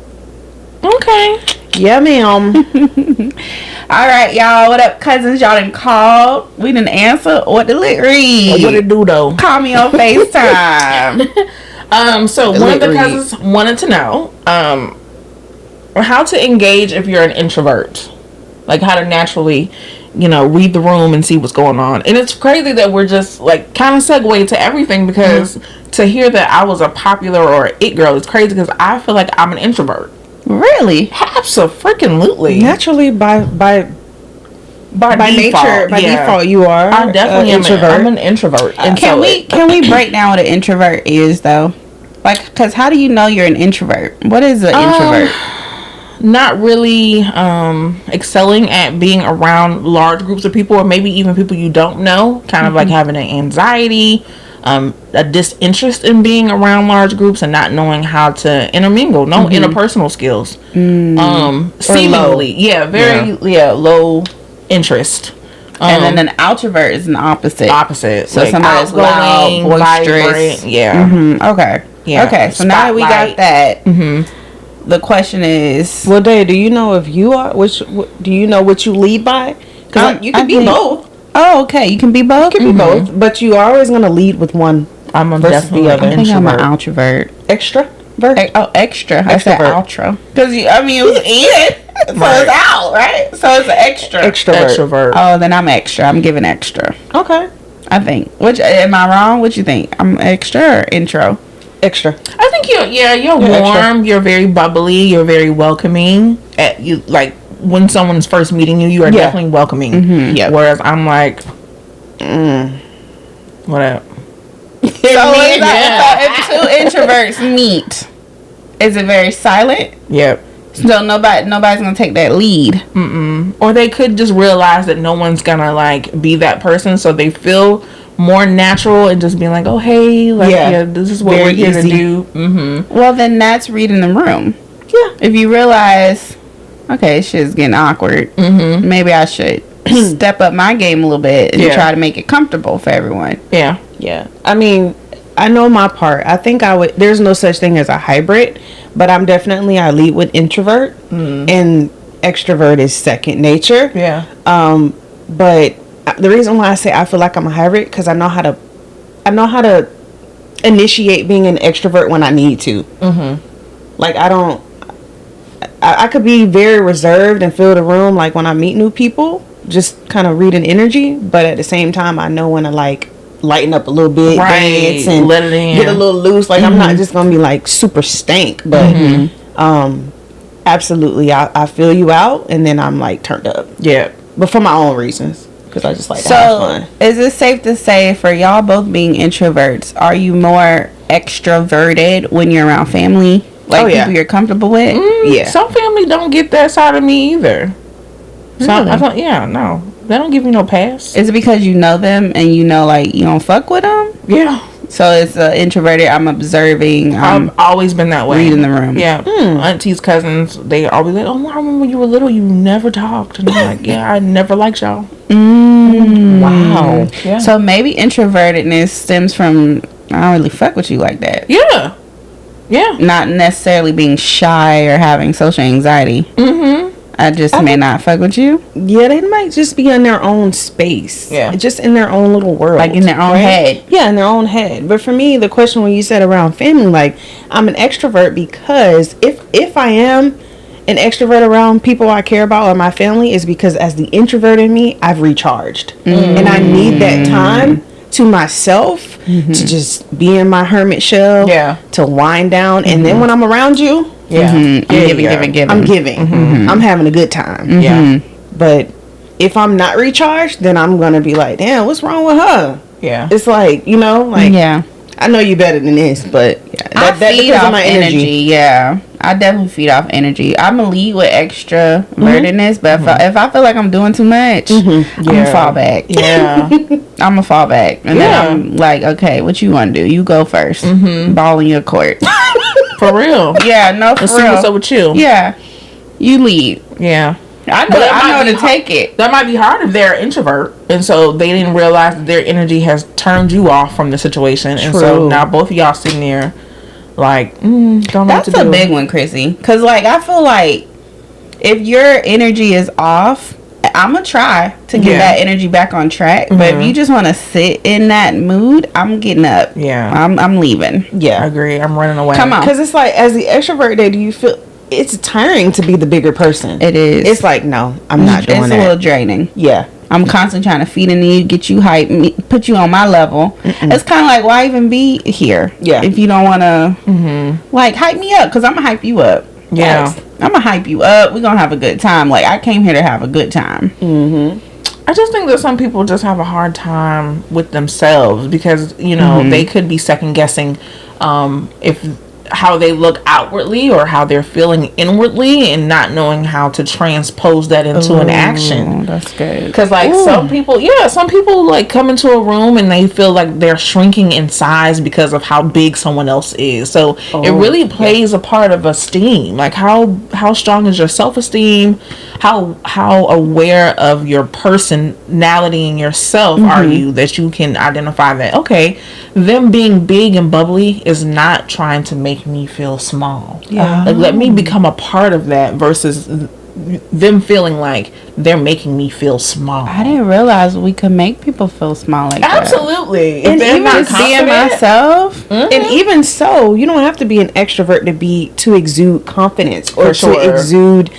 B: Okay.
D: Yeah, ma'am.
C: All right, y'all. What up, cousins? Y'all didn't call. We didn't answer. What did it read?
B: What it do though?
C: Call me on FaceTime.
B: So one of the
D: Read.
B: cousins wanted to know how to engage if you're an introvert, like how to naturally read the room and see what's going on. And it's crazy that we're just like kind of segue to everything, because to hear that I was a popular or it girl is crazy, because I feel like I'm an introvert.
C: Really?
B: Absolutely.
D: Naturally, by nature, by default, you are.
B: I definitely am.
D: Introvert.
B: I'm an introvert. And
C: Can we break down what an introvert is, though? Like, because how do you know you're an introvert? What is an introvert?
B: Not really excelling at being around large groups of people, or maybe even people you don't know. Kind of like having an anxiety, a disinterest in being around large groups, and not knowing how to intermingle. No interpersonal skills. Seemingly, low interest.
C: And then an outrovert is an opposite. So
B: like
C: somebody's loud, boisterous.
B: Vibrant,
C: Okay.
B: Yeah.
C: Okay. So now that we got that, the question is,
D: well, Dave, do you know if you are do you know what you lead by? Because you can be both.
C: Oh, okay. You can be both.
D: You can be both, but you are always going to lead with one.
B: I'm
D: definitely
B: the
D: other.
B: other.
C: I think I'm an outrovert.
D: Extra.
C: Extra. I said ultra. Because it was in, so it's out, right? So it's an extra.
B: Extrovert.
C: Oh, then I'm extra. I'm giving extra.
D: Okay.
C: I think. Which am I wrong? What you think? I'm extra or intro?
D: Extra.
B: I think you're warm. Extra. You're very bubbly. You're very welcoming. You like when someone's first meeting you, you are definitely welcoming. Yeah. Whereas I'm like, what up?
C: So if two introverts meet, is it very silent?
B: Yep.
C: So nobody's gonna take that lead.
B: Or they could just realize that no one's gonna like be that person, so they feel more natural and just being like, oh hey, like this is what we're here to do.
C: Well, then that's reading the room.
B: Yeah.
C: If you realize, okay, shit's getting awkward, maybe I should step up my game a little bit and try to make it comfortable for everyone.
B: Yeah.
D: Yeah. I mean, I know my part. I think I would. There's no such thing as a hybrid, but I lead with introvert, and extrovert is second nature.
B: Yeah.
D: But the reason why I say I feel like I'm a hybrid, because I know how to initiate being an extrovert when I need to. Like I could be very reserved and fill the room like when I meet new people, just kind of read an energy, but at the same time I know when to like lighten up a little bit, dance and
B: let it in,
D: get a little loose. Like I'm not just gonna be like super stank, but absolutely I feel you out, and then I'm like turned up.
B: Yeah,
D: but for my own reasons, because I just like to
C: So
D: have fun.
C: is it safe to say, for y'all both being introverts, are you more extroverted when you're around family, like people you're comfortable with?
B: Some family don't get that side of me either.
C: Really?
B: I thought, no, they don't give me no pass.
C: Is it because you know them and you know like you don't fuck with them?
B: Yeah.
C: So it's introverted. I'm observing.
B: I've always been that way.
C: Reading the room.
B: Yeah. Aunties, cousins, they always like, oh, I remember when you were little, you never talked. And I'm like, yeah, I never liked y'all.
C: Wow.
B: Yeah.
C: So maybe introvertedness stems from, I don't really fuck with you like that.
B: Yeah. Yeah.
C: Not necessarily being shy or having social anxiety. I just may not fuck with you.
D: Yeah, they might just be in their own space.
B: Yeah.
D: Just in their own little world.
C: Like in their own head.
D: Yeah, in their own head. But for me, the question when you said around family, like, I'm an extrovert because if I am an extrovert around people I care about or my family, is because as the introvert in me, I've recharged. And I need that time to myself to just be in my hermit shell.
B: Yeah.
D: To wind down. And then when I'm around you,
B: Yeah.
C: Giving.
D: I'm giving. I'm having a good time.
B: Yeah.
D: But if I'm not recharged, then I'm gonna be like, damn, what's wrong with her?
B: Yeah.
D: It's like,
C: Yeah.
D: I know you better than this, but
C: I
D: that
C: feed
D: depends
C: off
D: on my energy.
C: Yeah, I definitely feed off energy. I'm gonna lead with extrovertedness, but if I feel like I'm doing too much, I'm gonna fall back.
B: Yeah.
C: I'm gonna fall back, and then I'm like, okay, what you want to do? You go first. Ball in your court.
B: For real.
C: Yeah, no, for
B: Let's
C: real.
B: see what's up with you.
C: Yeah, you lead.
B: Yeah.
C: I know to take it.
B: That might be hard if they're an introvert, and so they didn't realize that their energy has turned you off from the situation, and so now both of y'all sitting there like, don't know what to do.
C: That's a big one, Chrissy. Because I feel like if your energy is off, I'm gonna try to get that energy back on track. But if you just want to sit in that mood, I'm getting up.
B: Yeah,
C: I'm leaving.
B: Yeah, I agree. I'm running away.
C: Come on,
D: because it's like, as the extrovert, do you feel it's tiring to be the bigger person?
C: It is.
D: It's like, no, I'm not doing that.
C: It's a little draining.
D: Yeah,
C: I'm constantly trying to feed into you, get you hyped, put you on my level. It's kind of like, why even be here?
D: Yeah.
C: If you don't want to, like, hype me up, because I'm going to hype you up.
B: Yeah.
C: Yes. I'm going to hype you up. We're going to have a good time. Like, I came here to have a good time.
B: I just think that some people just have a hard time with themselves because, you know, they could be second guessing if how they look outwardly or how they're feeling inwardly and not knowing how to transpose that into an action.
C: That's good.
B: Because like some people like come into a room and they feel like they're shrinking in size because of how big someone else is. So it really plays a part of esteem. Like how strong is your self-esteem? How aware of your personality and yourself are you that you can identify that, okay, them being big and bubbly is not trying to make me feel small. Like let me become a part of that versus them feeling like they're making me feel small.
C: I didn't realize we could make people feel small like that.
B: Absolutely.
C: And even just being myself.
D: And even so, you don't have to be an extrovert to exude confidence or to exude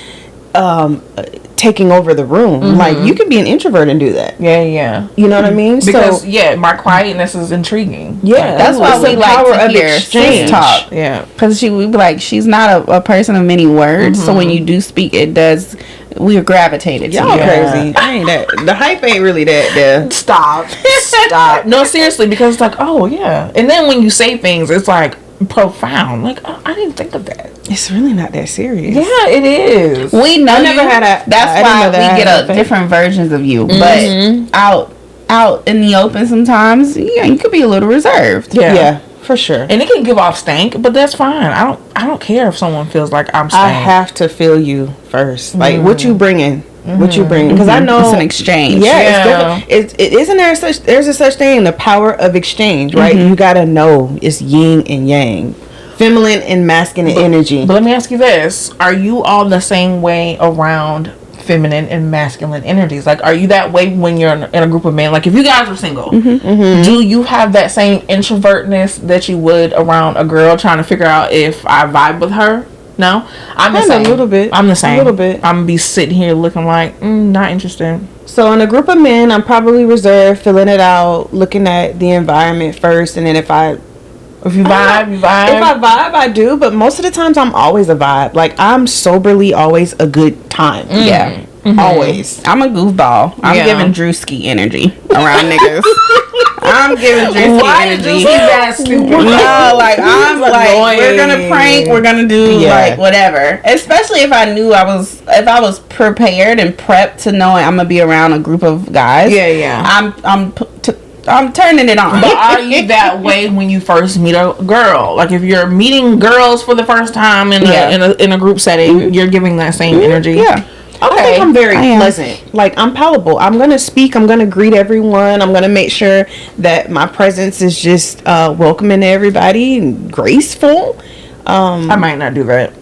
D: taking over the room. Like you could be an introvert and do that.
B: Yeah.
D: You know what I mean?
B: Because my quietness is intriguing.
C: Yeah, that's why we like to hear exchange talk.
B: Yeah,
C: because we be like, she's not a person of many words. So when you do speak, we are gravitated to
D: y'all
C: you.
D: crazy. I ain't that. The hype ain't really that there.
B: Stop. No, seriously, because it's like, oh yeah, and then when you say things, it's like profound. Like, oh, I didn't think of that.
D: It's really not that serious.
B: Yeah, it is.
C: We know
D: I never
C: you.
D: had a.
C: That's why we get different versions of you. But out in the open, sometimes you could be a little reserved.
D: Yeah, for sure.
B: And it can give off stank, but that's fine. I don't care if someone feels like I'm stank.
D: I have to feel you first. Like what you bringing. What you bring, because I know
C: it's an exchange.
D: There's a such thing, the power of exchange, right? You gotta know it's yin and yang, feminine and masculine energy.
B: But let me ask you this: are you all the same way around feminine and masculine energies? Like, are you that way when you're in a group of men? Like, if you guys are single, do you have that same introvertness that you would around a girl trying to figure out if I vibe with her? No, I'm the same.
D: A little bit.
B: I'm the same.
D: A little bit.
B: I'm gonna be sitting here looking like not interested.
D: So in a group of men, I'm probably reserved, filling it out, looking at the environment first, and then if you vibe, you vibe. If I vibe, I do. But most of the times, I'm always a vibe. Like I'm soberly always a good time.
C: Yeah.
D: Always.
C: I'm a goofball. I'm giving Drewski energy around niggas. I'm giving Drewski energy.
B: That stupid?
C: No, like I'm like we're gonna prank. We're gonna do like whatever. Especially if I knew I was prepared and prepped to know I'm gonna be around a group of guys.
B: Yeah.
C: I'm turning it on.
B: But are you that way when you first meet a girl? Like if you're meeting girls for the first time in a group setting, you're giving that same energy.
C: Yeah.
D: Okay. I think I'm very pleasant. Like I'm palatable. I'm gonna speak. I'm gonna greet everyone. I'm gonna make sure that my presence is just welcoming to everybody and graceful.
B: I might not do that.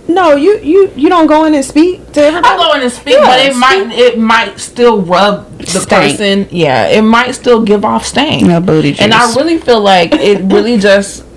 D: No, you don't go in and speak to everybody.
B: I go in and speak, but it might still rub the person. Yeah, it might still give off stank.
C: No booty juice.
B: And I really feel like it really just.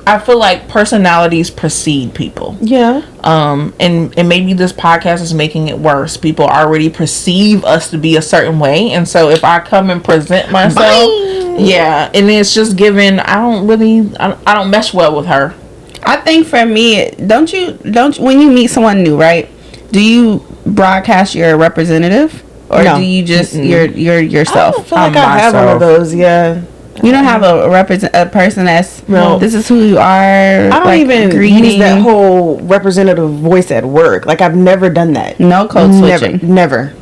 B: I feel like personalities precede people. Yeah. And maybe this podcast is making it worse. People already perceive us to be a certain way, and so if I come and present myself, and it's just given. I don't mesh well with her.
C: I think for me, don't you when you meet someone new, right? Do you broadcast your representative, or do you just you're yourself?
D: I don't feel like I have one of those. Yeah.
C: You don't have a person that's this is who you are.
D: I don't even use that whole representative voice at work. Like I've never done that.
C: No code switching.
D: Never.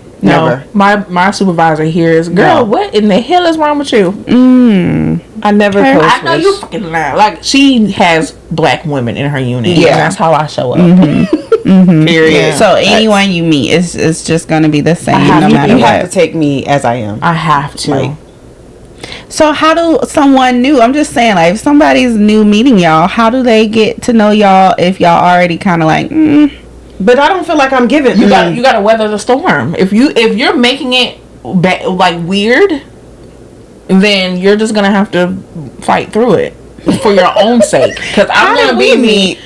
B: My supervisor here is girl. What in the hell is wrong with you?
D: I never.
B: I know you fucking lie. Like she has black women in her unit. Yeah, and that's how I show up. Period.
C: Yeah. So anyone you meet is just gonna be the same no matter what.
D: You have to take me as I am.
B: I have to.
C: So how do someone new, I'm just saying, like if somebody's new meeting y'all, how do they get to know y'all if y'all already kind of like
D: But I don't feel like I'm giving.
B: You got to weather the storm. If you're making it like weird, then you're just gonna have to fight through it for your own sake. Because I'm gonna be me.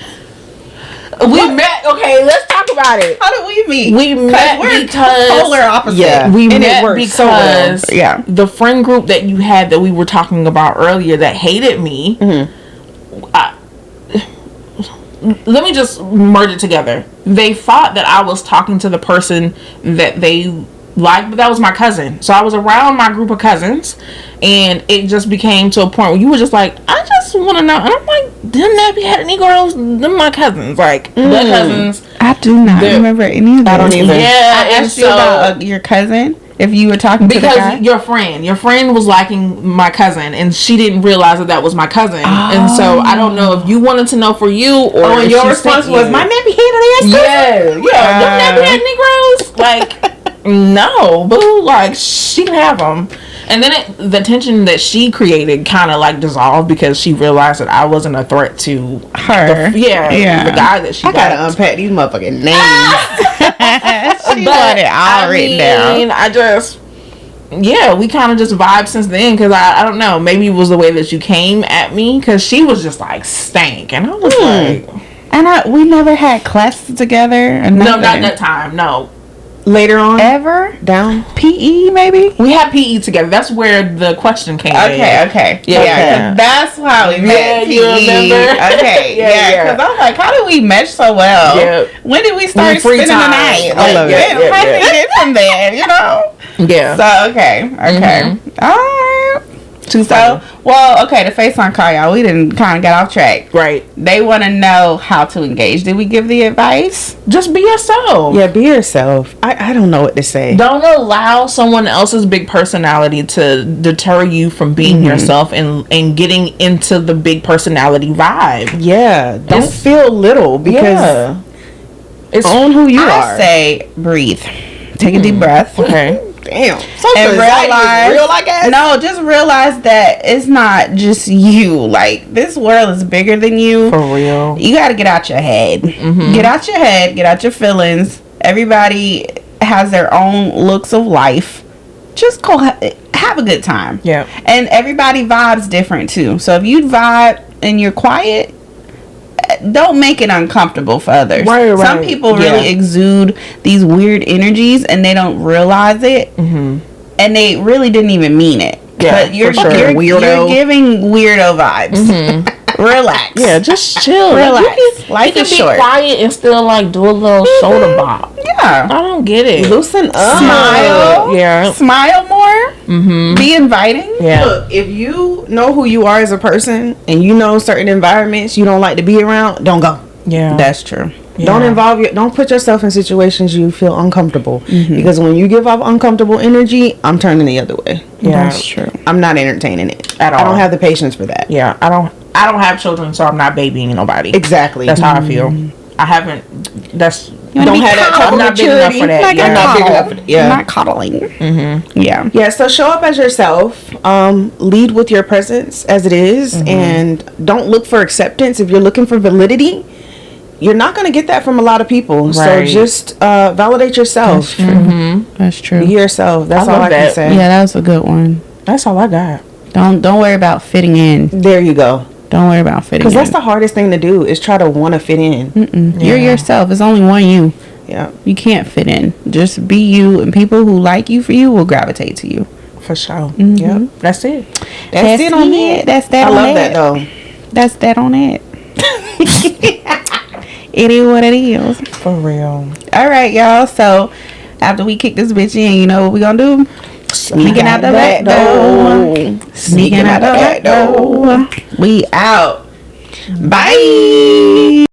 B: We met. Okay, let's talk about it.
C: How did we meet?
B: We met
C: we're
B: because
C: polar opposite.
D: Yeah.
B: we
D: And it
B: met
D: worked
B: because
D: so well.
C: Yeah.
B: the friend group that you had that we were talking about earlier that hated me. Let me just merge it together. They thought that I was talking to the person that they liked, but that was my cousin. So I was around my group of cousins, and it just became to a point where you were just like, I just want to know. And I'm like, them nappy headed Negroes, them my cousins, like blood cousins.
C: I do not remember any of that.
D: I don't either.
B: Yeah,
C: I
B: and
C: asked you about your cousin. If you were talking to the guy.
B: because your friend was liking my cousin, and she didn't realize that was my cousin, and so I don't know if you wanted to know for you or if
D: your
B: she
D: response
B: sent
D: was
B: you.
D: my nappy headed ass.
B: Yeah, them nappy head Negroes. Like, no, boo. Like, she can have them. And then the tension that she created kind of like dissolved because she realized that I wasn't a threat to
C: Her.
B: the guy that she
D: I gotta
B: liked.
D: unpack these motherfucking names.
C: She wanted it all written down.
B: I just, we kind of just vibed since then because I don't know, maybe it was the way that you came at me because she was just like stank, and I was like,
C: And we never had classes together. Or
B: no, not that time, no.
D: Later on,
C: Ever?
D: down.
C: PE maybe?
B: We had PE together. That's where the question came in.
C: Okay.
B: Yeah.
C: Yeah, 'cause that's how we met.
B: you
C: PE.
B: remember?
C: Okay,
B: Yeah.
C: because I'm like, how did we mesh so well?
B: Yeah.
C: When did we start
B: Free
C: spending the
B: time.
C: night?
B: I love it.
C: How did we get from there, you know?
B: Yeah.
C: So, okay. All right.
B: Too
C: So,
B: funny.
C: well, okay, the FaceTime call, y'all, we didn't kind of get off track.
B: Right.
C: They want to know how to engage. Did we give the advice?
B: Just be yourself.
D: Yeah, be yourself. I don't know what to say.
B: Don't allow someone else's big personality to deter you from being yourself and getting into the big personality vibe.
D: Yeah, don't feel little because
B: It's
D: own who you
C: I
D: are.
C: say breathe. Take a deep breath.
B: okay.
D: Damn,
C: And realize,
D: real like ass.
C: no, just realize that it's not just you. Like, this world is bigger than you.
B: For real.
C: You got to get out your head. Get out your head. Get out your feelings. Everybody has their own looks of life. Just go have a good time.
B: Yeah.
C: And everybody vibes different too. So if you vibe and you're quiet, don't make it uncomfortable for others.
B: Right.
C: Some people really exude these weird energies and they don't realize it. And they really didn't even mean it.
B: Yeah,
C: But you're,
B: for sure.
C: you're giving weirdo vibes. Relax.
B: Yeah, just chill.
C: Relax.
B: You
C: Life
B: can
C: is
B: be
C: short.
B: quiet and still like do a little shoulder bop.
C: Yeah.
B: I don't get it.
D: Loosen up.
C: Smile.
B: Yeah.
C: Smile more. Be inviting.
B: Yeah.
D: Look, if you know who you are as a person and you know certain environments you don't like to be around, don't go.
B: Yeah.
C: That's true.
B: Yeah.
D: Don't put yourself in situations you feel uncomfortable because when you give off uncomfortable energy, I'm turning the other way.
B: Yeah.
C: That's true.
D: I'm not entertaining it
B: At
D: I
B: all.
D: don't have the patience for that.
B: Yeah. I don't have children, so I'm not babying nobody.
D: Exactly.
B: That's how I feel. I haven't. That's
C: wanna
D: don't
C: be
D: have that type
B: I'm
D: of
B: not big enough
D: maturity.
B: for that.
C: Like
B: Yeah.
C: a
D: not big
C: coddle.
D: enough for that. Yeah.
C: Not coddling. Yeah.
D: Yeah, so show up as yourself. Lead with your presence as it is, and don't look for acceptance. If you're looking for validity, you're not going to get that from a lot of people. So
B: Right.
D: just validate yourself.
C: That's true.
D: Be yourself. That's
B: I
D: all
B: love
D: I can
B: that.
D: say.
C: Yeah, that was a good one.
B: That's all I got.
C: Don't worry about fitting in.
D: There you go.
C: Don't worry about fitting in.
D: Because that's the hardest thing to do is try to want to fit in.
C: You're yourself. It's only one you.
D: Yeah.
C: You can't fit in. Just be you, and people who like you for you will gravitate to you.
B: For sure. Yep. That's it.
D: That's it on
C: it.
D: that.
C: That's that
D: I
C: on
D: love
C: that.
D: that though.
C: That's that on that. It is what it is.
B: For real.
C: All right, y'all. So after we kick this bitch in, you know what we gonna do? Sneaking out the back door. Sneaking out the back door. We out. Bye.